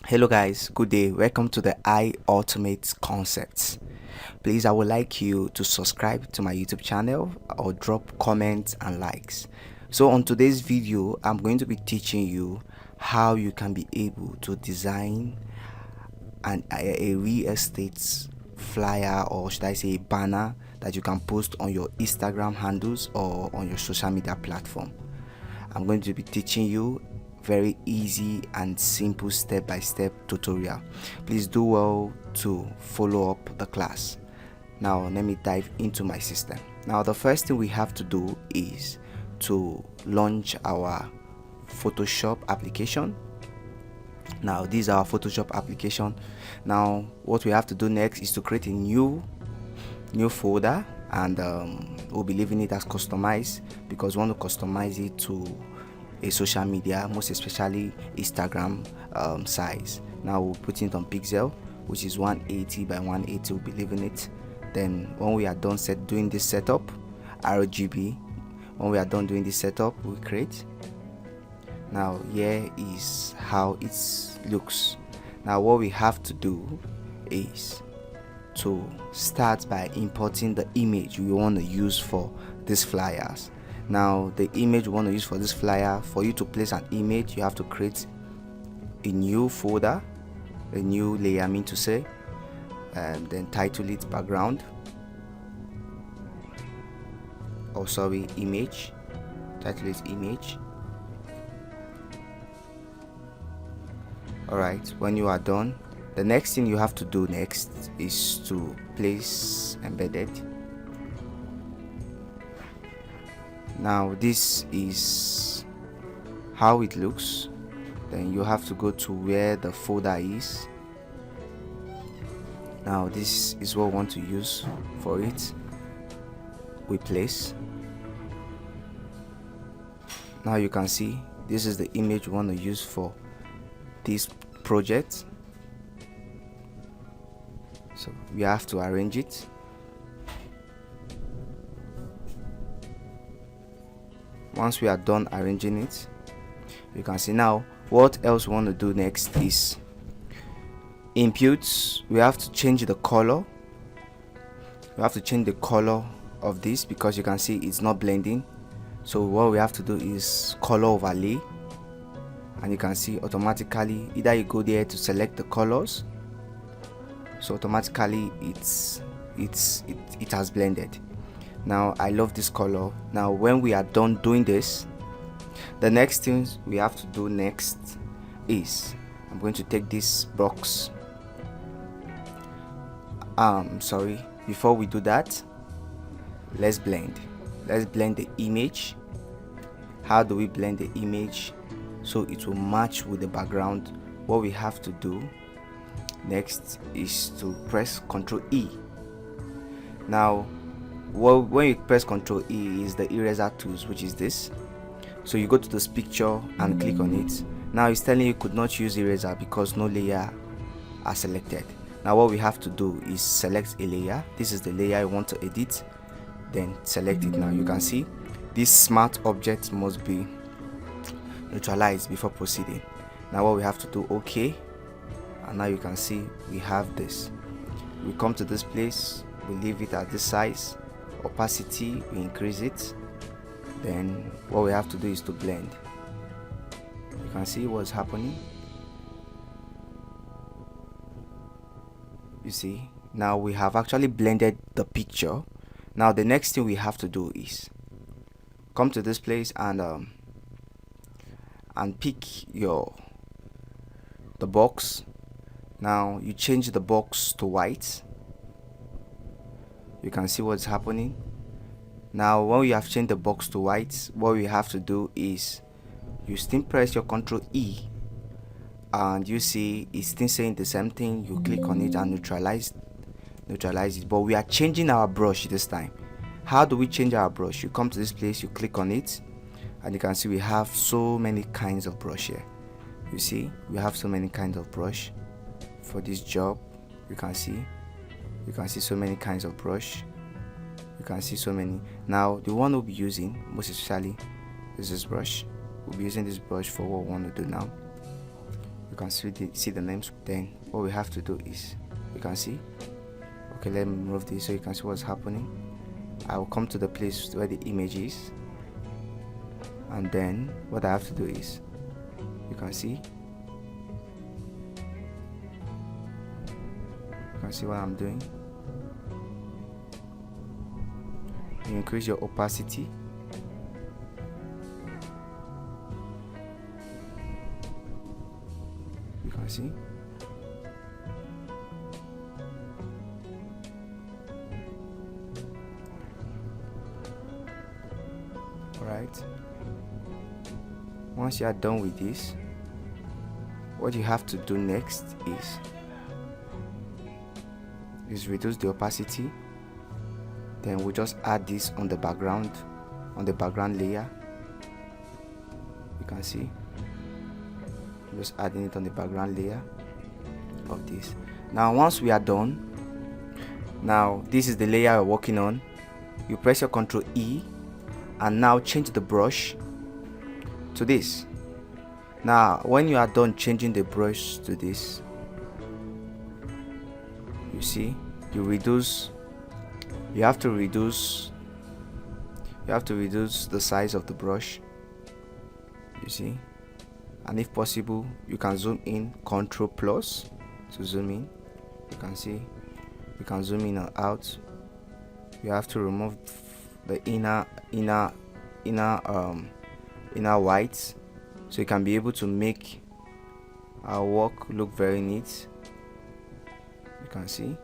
Hello guys, good day. Welcome to the I Ultimate Concepts. Please, I would like you to subscribe to my YouTube channel or drop comments and likes. So on today's video, I'm going to be teaching you how you can be able to design a real estate flyer, or should I say a banner, that you can post on your Instagram handles or on your social media platform. I'm going to be teaching you very easy and simple step-by-step tutorial. Please do well to follow up the class. Now let me dive into my system. Now the first thing we have to do is to launch our Photoshop application. Now this is our Photoshop application. Now what we have to do next is to create a new folder, and we'll be leaving it as customized because we want to customize it to a social media, most especially Instagram size. Now we'll put it on pixel, which is 180 by 180. We'll be leaving it. Then when we are done doing this setup, RGB, when we are done doing this setup, we create. Now here is how it looks. Now what we have to do is to start by importing the image we want to use for these flyers. Now the image we want to use for this flyer, for you to place an image, you have to create a new folder, a new layer, I mean to say, and then title it background, or sorry, image, title it image. Alright, when you are done, the next thing you have to do next is to place embedded. Now this is how it looks. Then you have to go to where the folder is. Now this is what we want to use for it. We place. Now you can see this is the image we want to use for this project. So we have to arrange it. Once we are done arranging it, you can see now what else we want to do next is inputs. We have to change the color. We have to change the color of this because you can see it's not blending. So what we have to do is color overlay, and you can see automatically either you go there to select the colors, so automatically it has blended. Now I love this color. Now when we are done doing this, the next things we have to do next is I'm going to take this box. Sorry, before we do that, let's blend the image. How do we blend the image so it will match with the background? What we have to do next is to press Ctrl E. Now when you press Ctrl E is the eraser tools, which is this. So you go to this picture and click on it. Now it's telling you could not use eraser because no layer are selected. Now what we have to do is select a layer. This is the layer I want to edit, then select it. Now you can see this smart object must be neutralized before proceeding. Now what we have to do, okay, and now you can see we have this. We come to this place, we leave it at this size. Opacity, we increase it. Then what we have to do is to blend. You can see what's happening. You see, now we have actually blended the picture. Now the next thing we have to do is come to this place and pick the box. Now you change the box to white. You can see what's happening. Now when we have changed the box to white, what we have to do is you still press your Ctrl E, and you see it's still saying the same thing. You click on it and neutralize it, but we are changing our brush this time. How do we change our brush? You come to this place, you click on it, and you can see we have so many kinds of brush here. You see we have so many kinds of brush for this job. You can see so many kinds of brush. You can see so many. Now the one we'll be using most especially is this brush. We'll be using this brush for what we want to do now. you can see the names. Then what we have to do is, you can see, okay, let me remove this so you can see what's happening. I will come to the place where the image is, and then what I have to do is, you can see what I'm doing. You increase your opacity. You can see. Alright. Once you are done with this, what you have to do next is reduce the opacity. Then we'll just add this on the background layer. You can see, just adding it on the background layer of this. Now once we are done, now this is the layer we're working on. You press your Ctrl E and now change the brush to this. Now when you are done changing the brush to this, you see, you have to reduce the size of the brush, you see, and if possible you can zoom in, Ctrl plus to zoom in. You can see you can zoom in and out. You have to remove the inner whites so you can be able to make our work look very neat. You can see.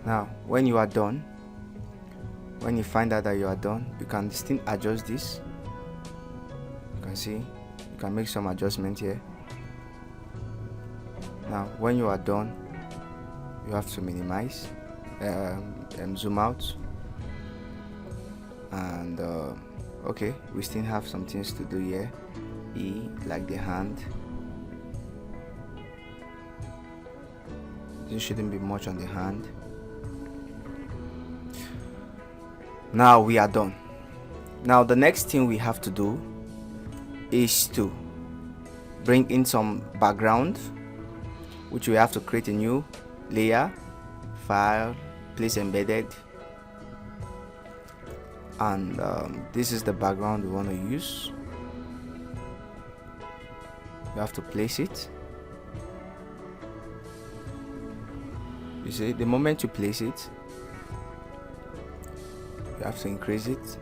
Now when you are done, when you find out that you are done, you can still adjust this. You can see, you can make some adjustment here. Now when you are done, you have to minimize, zoom out, and okay, we still have some things to do here. E, like the hand. This shouldn't be much on the hand. Now we are done. Now the next thing we have to do is to bring in some background, which we have to create a new layer, file, place embedded, and this is the background we want to use. You have to place it. You see, the moment you place it, you have to increase it.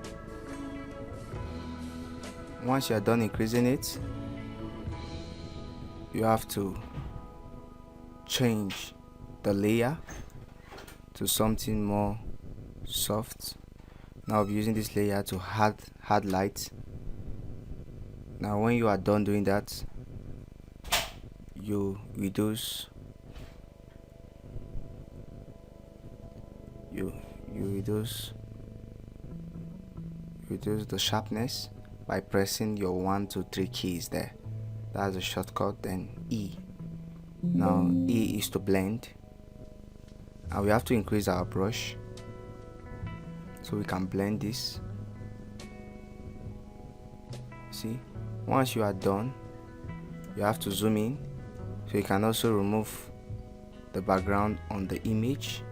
Once you are done increasing it, you have to change the layer to something more soft. Now I'll be using this layer to hard light. Now when you are done doing that, you reduce the sharpness by pressing your 1, 2, 3 keys there. That's a shortcut. Then E. Now E is to blend, and we have to increase our brush so we can blend this. See, once you are done, you have to zoom in so you can also remove the background on the image.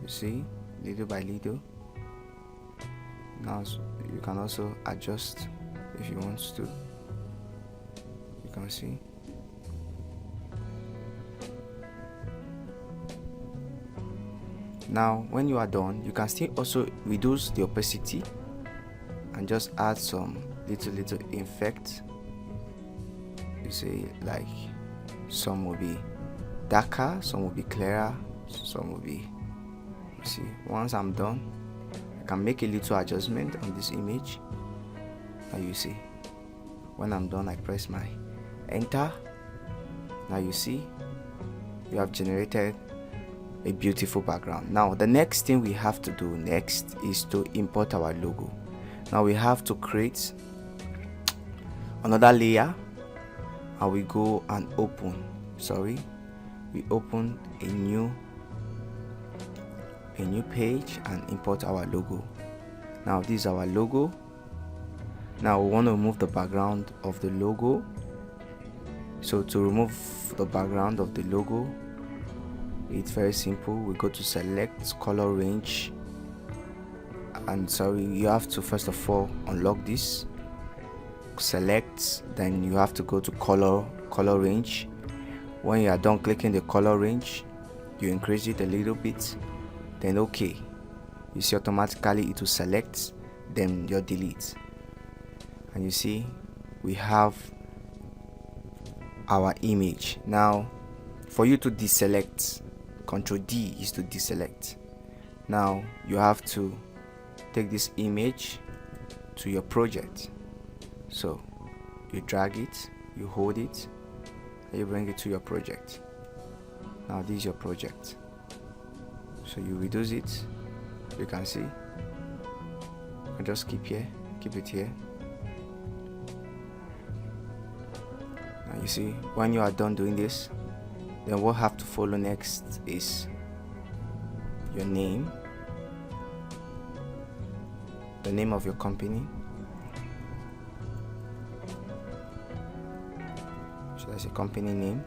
You see, little by little. Now you can also adjust if you want to. You can see. Now when you are done, you can still also reduce the opacity and just add some little effect. You see, like some will be darker, some will be clearer, some will be, you see. Once I'm done, I can make a little adjustment on this image, and you see, when I'm done, I press my enter. Now you see, you have generated a beautiful background. Now the next thing we have to do next is to import our logo. Now we have to create another layer and we go and we open a new page and import our logo. Now this is our logo. Now we want to remove the background of the logo. So to remove the background of the logo, it's very simple. We go to select color range, and you have to first of all unlock this, select, then you have to go to color range. When you are done clicking the color range, you increase it a little bit, then okay, you see automatically it will select, then you delete, and you see we have our image. Now for you to deselect, Ctrl D is to deselect. Now you have to take this image to your project, so you drag it, you hold it, and you bring it to your project. Now this is your project, so you reduce it. You can see, I just keep it here. Now you see, when you are done doing this, then what have to follow next is your name, the name of your company. So that's a company name.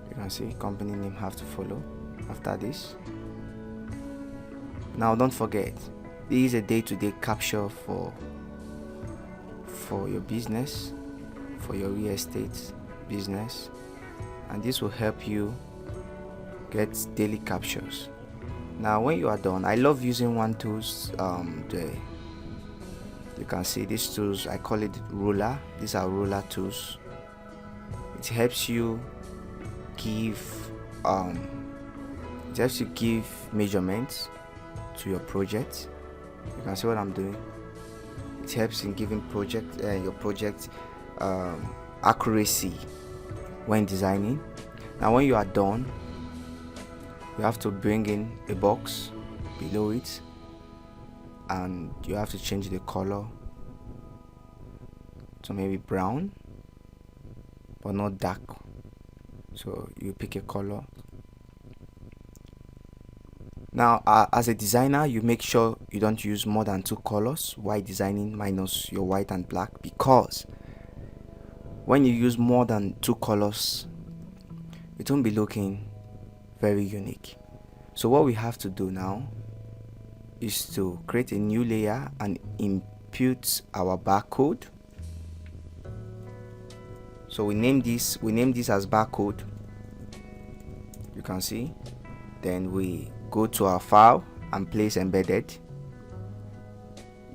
You can see company name have to follow after this. Now don't forget, this is a day-to-day capture for your business, for your real estate business, and this will help you get daily captures. Now when you are done, I love using one tools. You can see these tools, I call it ruler. These are ruler tools. It helps you give measurements to your project. You can see what I'm doing. It helps in giving your project accuracy when designing. Now when you are done, you have to bring in a box below it, and you have to change the color to maybe brown, but not dark. So you pick a color. Now as a designer, you make sure you don't use more than 2 colors while designing, minus your white and black, because when you use more than 2 colors, it won't be looking very unique. So what we have to do now is to create a new layer and input our barcode. So we name this as barcode. You can see. Then we go to our file and place embedded.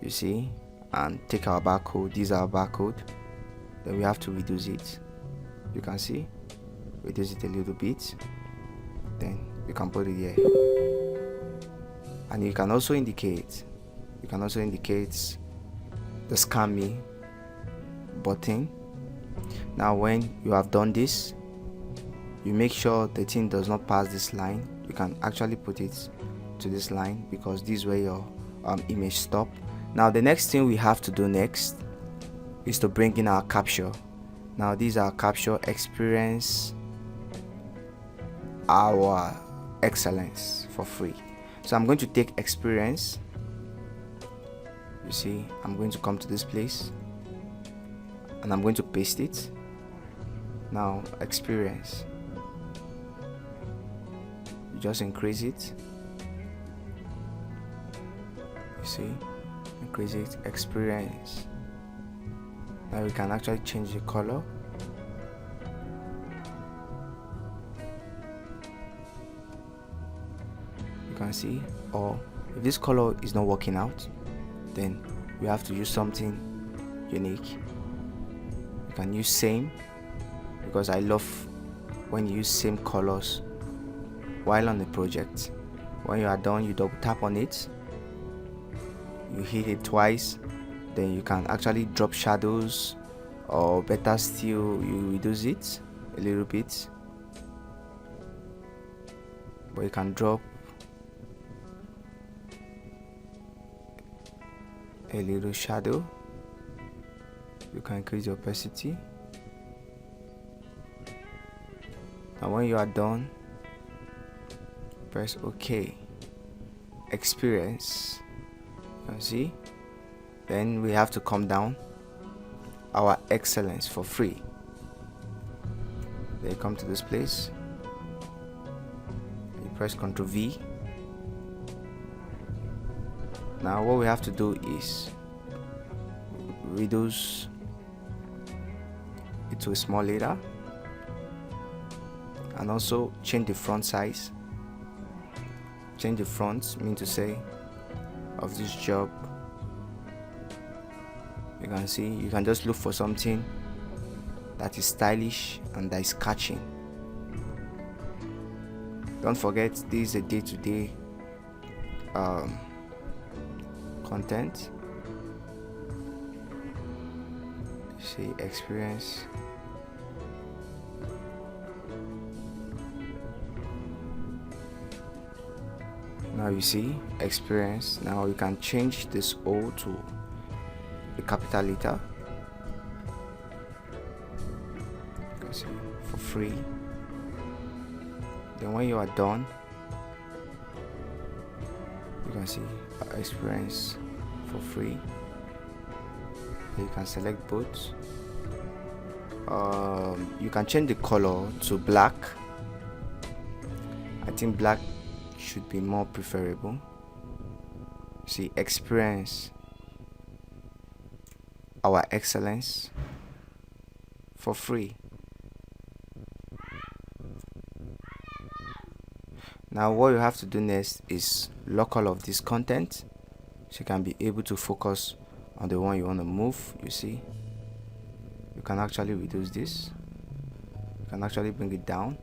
You see, and take our barcode. This is our barcode. Then we have to reduce it. You can see, reduce it a little bit. Then you can put it here, and you can also indicate the scan me button. Now when you have done this, you make sure the thing does not pass this line. You can actually put it to this line, because this is where your image stop. Now the next thing we have to do next is to bring in our capture. Now these are capture experience our excellence for free. So I'm going to take experience. You see, I'm going to come to this place and I'm going to paste it. Now experience, you just increase it. You see, increase it, experience. Now we can actually change the color. You can see, or if this color is not working out, then we have to use something unique. You can use same, because I love when you use same colors while on the project. When you are done, you double tap on it, you hit it twice, then you can actually drop shadows, or better still, you reduce it a little bit, but you can drop a little shadow. You can increase the opacity. And when you are done, press OK. Experience. You can see. Then we have to come down. Our excellence for free. Then you come to this place. You press Ctrl V. Now what we have to do is reduce it to a small letter, and also change the font size. Change the font, mean to say, of this job. You can see, you can just look for something that is stylish and that is catching. Don't forget, this is a day-to-day content. See, experience. Now you see experience. Now you can change this O to a capital letter. You can see for free. Then when you are done, you can see experience for free. You can select both. You can change the color to black. I think black should be more preferable. See, experience our excellence for free. Now what you have to do next is lock all of this content so you can be able to focus on the one you want to move. You see, you can actually reduce this, you can actually bring it down.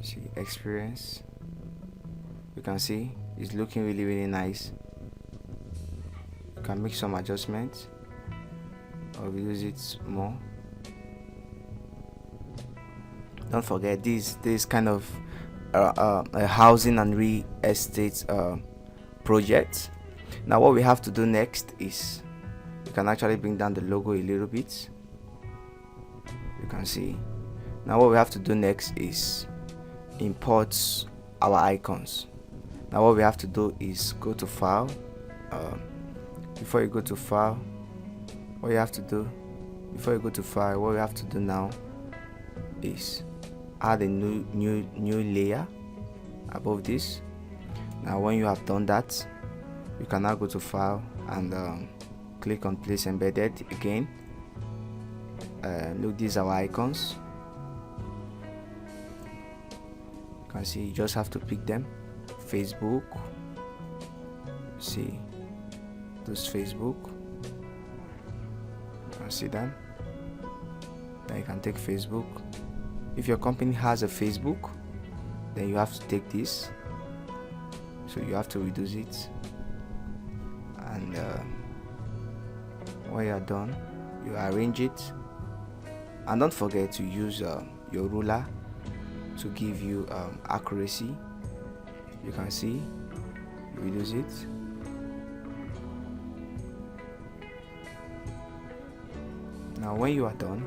See, experience. You can see it's looking really nice. You can make some adjustments or reduce it more. Don't forget, this kind of a housing and real estate project. Now what we have to do next is you can actually bring down the logo a little bit. You can see. Now what we have to do next is import our icons. Now what we have to do is go to file. Before you go to file, what you have to do now is add a new layer above this. Now when you have done that, you can now go to file and click on place embedded again. Look, these are our icons. You can see, you just have to pick them. Facebook, see, this Facebook, you can see them. Then you can take Facebook. If your company has a Facebook, then you have to take this, so you have to reduce it, and when you are done, you arrange it, and don't forget to use your ruler to give you accuracy. You can see, reduce it. Now when you are done,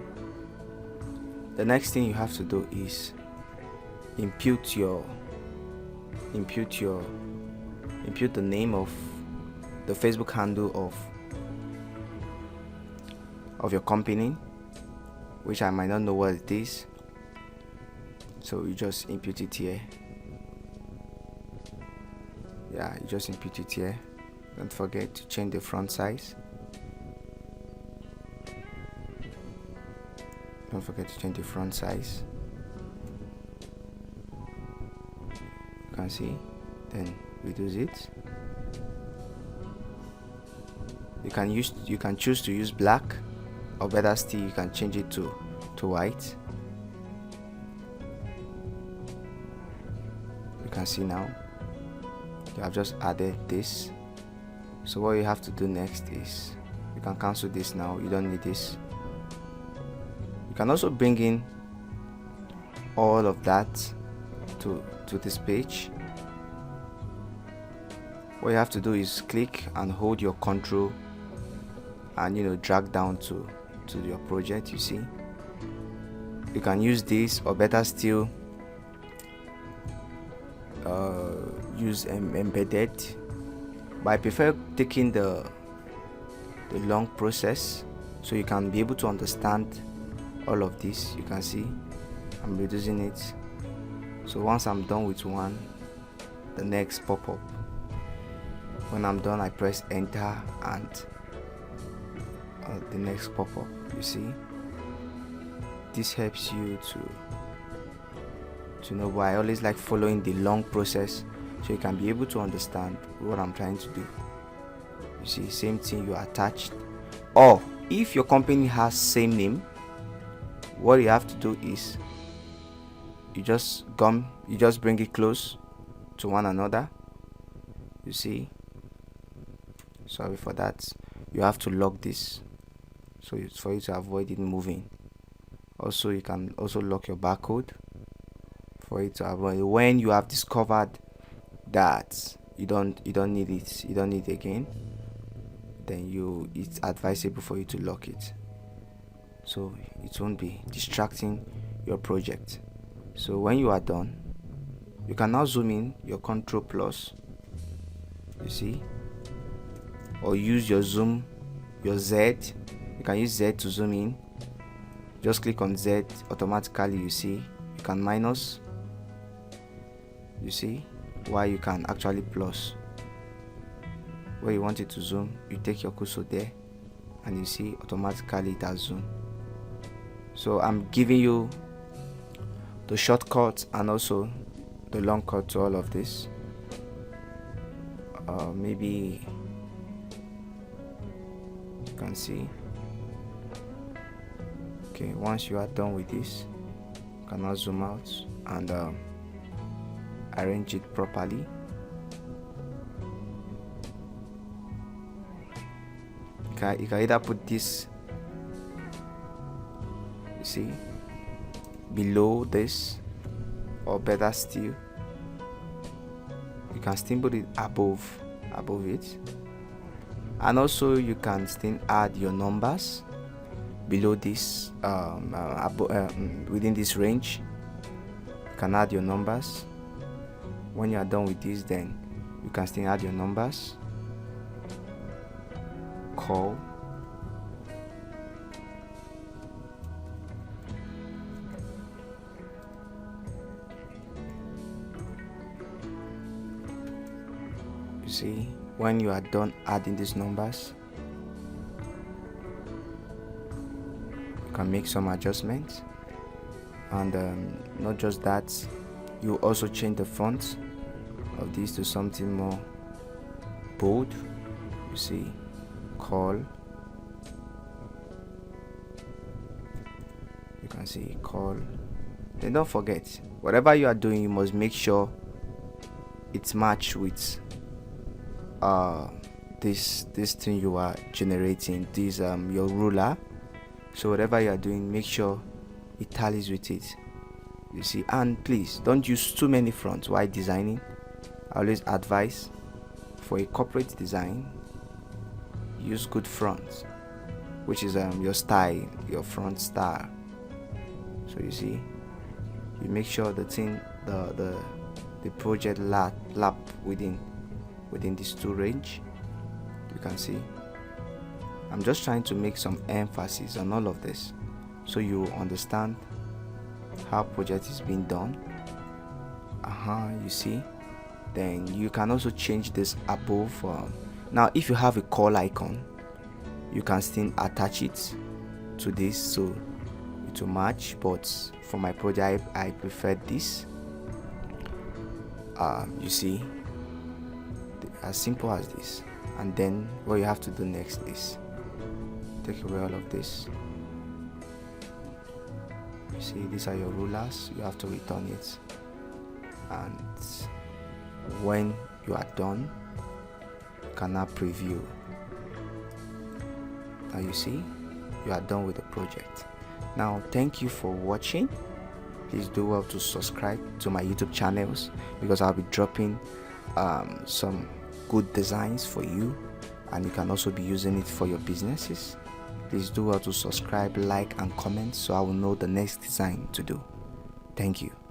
the next thing you have to do is impute the name of the Facebook handle of your company, which I might not know what it is, so you just impute it here. Yeah, you just impute it here. Don't forget to change the font size. Don't forget to change the font size. You can see. Then reduce it. You can choose to use black, or better still, you can change it to white. You can see now you have just added this. So what you have to do next is you can cancel this now. You don't need this. You can also bring in all of that to this page. What you have to do is click and hold your control and drag down to your project. You see, you can use this, or better still, use embedded, but I prefer taking the long process, so you can be able to understand all of this. You can see I'm reducing it, so once I'm done with one, the next pop up. When I'm done, I press enter, and the next pop up. You see, this helps you to know why I always like following the long process, so you can be able to understand what I'm trying to do. You see, same thing, you attached. Or if your company has same name, what you have to do is you just bring it close to one another. You see, sorry for that, you have to lock this, so it's for you to avoid it moving. Also, you can also lock your barcode for it to avoid, when you have discovered that you don't need it again, then it's advisable for you to lock it, so it won't be distracting your project. So when you are done, you can now zoom in, your Control plus, you see, or use your Z. You can use Z to zoom in. Just click on Z, automatically, you see, you can minus, you see, while you can actually plus. Where you want it to zoom, you take your cursor there, and you see automatically it has zoom. So I'm giving you the shortcut and also the long cut to all of this. Maybe you can see. Okay, once you are done with this, you can now zoom out and arrange it properly. You can either put this, you see, below this, or better still, you can still put it above it. And also you can still add your numbers below this, within this range. You can add your numbers. When you are done with this, then you can still add your numbers. Call, you see, when you are done adding these numbers, you can make some adjustments. And not just that, you also change the font of this to something more bold. You see, call, you can see call. Then don't forget, whatever you are doing, you must make sure it's matched with this thing you are generating, this your ruler. So whatever you are doing, make sure it tallies with it. You see, and please don't use too many fronts while designing. I always advise, for a corporate design, use good fronts, which is your style, your front style. So you see, you make sure the thing, the project lap within these two range. You can see I'm just trying to make some emphasis on all of this, so you understand how project is being done. You see, then you can also change this above. Now if you have a call icon, you can still attach it to this so it will match, but for my project I prefer this. You see, as simple as this. And then what you have to do next is take away all of this. You see, these are your rulers, you have to return it. And when you are done, you can now preview. Now you see, you are done with the project. Now thank you for watching. Please do well to subscribe to my YouTube channels, because I'll be dropping some good designs for you and you can also be using it for your businesses. Please do well to subscribe, like and comment so I will know the next design to do. Thank you.